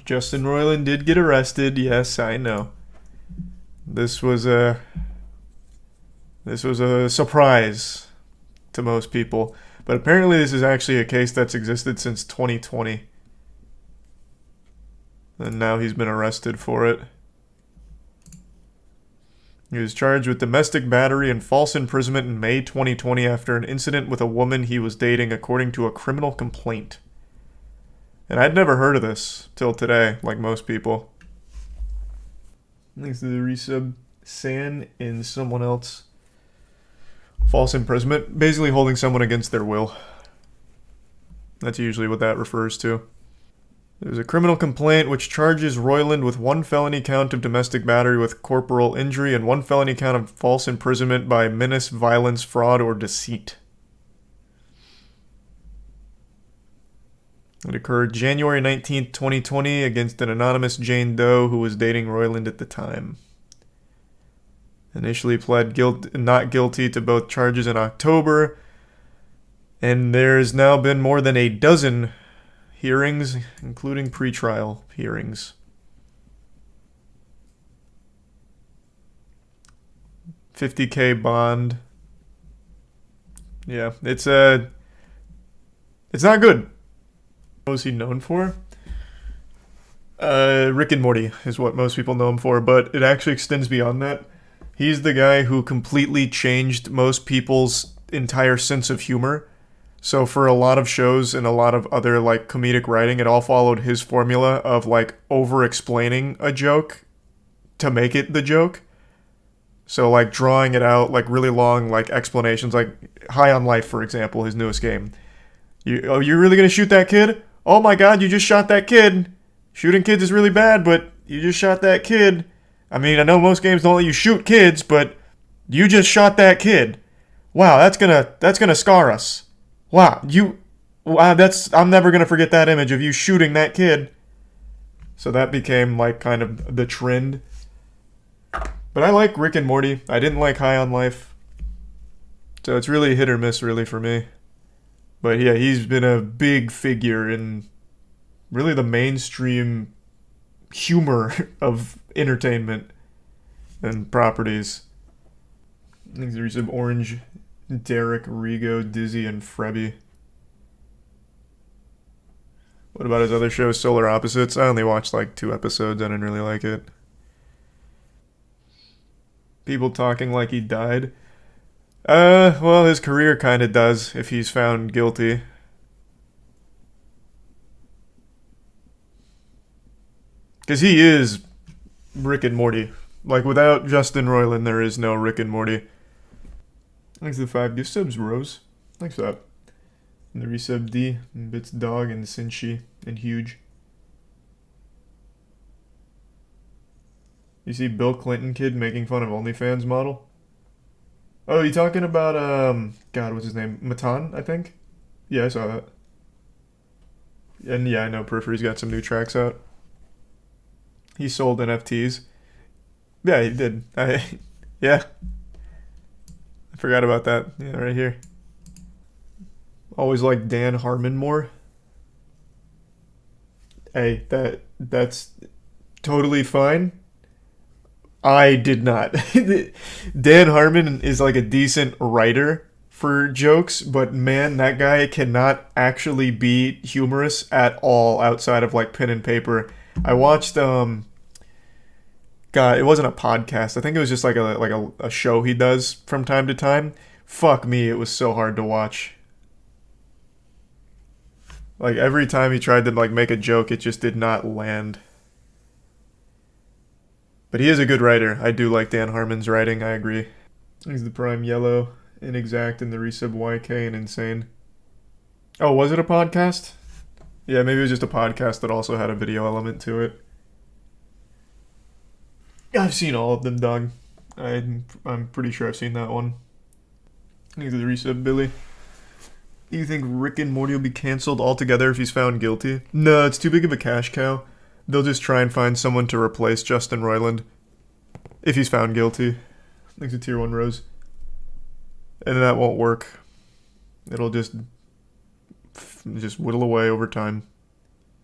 Justin Roiland did get arrested. Yes, I know. This was a surprise to most people, but apparently this is actually a case that's existed since 2020, and now he's been arrested for it. He was charged with domestic battery and false imprisonment in May 2020 after an incident with a woman he was dating, according to a criminal complaint. And I'd never heard of this till today, like most people. Thanks to the resub, San and someone else. False imprisonment, basically holding someone against their will. That's usually what that refers to. There's a criminal complaint which charges Roiland with 1 felony count of domestic battery with corporal injury and 1 felony count of false imprisonment by menace, violence, fraud, or deceit. It occurred January 19th, 2020 against an anonymous Jane Doe who was dating Roiland at the time. Initially pled not guilty to both charges in October, and there's now been more than a dozen hearings, including pretrial hearings. $50,000 bond. Yeah, it's not good. What was he known for? Rick and Morty is what most people know him for, but it actually extends beyond that. He's the guy who completely changed most people's entire sense of humor. So for a lot of shows and a lot of other like comedic writing, it all followed his formula of like over-explaining a joke to make it the joke. So like drawing it out, like really long like explanations, like High on Life, for example, his newest game. You're really gonna shoot that kid? Oh my god, you just shot that kid. Shooting kids is really bad, but you just shot that kid. I mean, I know most games don't let you shoot kids, but you just shot that kid. Wow, that's gonna scar us. Wow, I'm never gonna forget that image of you shooting that kid. So that became like kind of the trend. But I like Rick and Morty. I didn't like High on Life. So it's really hit or miss really for me. But yeah, he's been a big figure in really the mainstream humor of entertainment and properties. I think there's some Orange, Derek, Rigo, Dizzy, and Frebby. What about his other show, Solar Opposites? I only watched like 2 episodes. I didn't really like it. People talking like he died. Well, his career kind of does if he's found guilty. Because he is Rick and Morty. Like, without Justin Roiland, there is no Rick and Morty. Thanks to the 5 gift subs, Rose. Thanks for that. And the resub D, and Bits Dog, and Sinchi, and Huge. You see Bill Clinton kid making fun of OnlyFans model? Oh, you talking about, God, what's his name? Matan, I think? Yeah, I saw that. And yeah, I know Periphery's got some new tracks out. He sold NFTs. Yeah, he did. Yeah. I forgot about that. Yeah, right here. Always liked Dan Harmon more. Hey, that's totally fine. I did not. Dan Harmon is like a decent writer for jokes, but man, that guy cannot actually be humorous at all outside of like pen and paper. I watched God, it wasn't a podcast. I think it was just like a show he does from time to time. Fuck me, it was so hard to watch. Like every time he tried to like make a joke, it just did not land. But he is a good writer. I do like Dan Harmon's writing, I agree. He's the Prime Yellow, Inexact, and the Resub YK, and Insane. Oh, was it a podcast? Yeah, maybe it was just a podcast that also had a video element to it. I've seen all of them, dog. I'm pretty sure I've seen that one. He's the Resub Billy. Do you think Rick and Morty will be cancelled altogether if he's found guilty? No, it's too big of a cash cow. They'll just try and find someone to replace Justin Roiland if he's found guilty. Thanks to Tier 1 Rose. And that won't work. It'll just whittle away over time.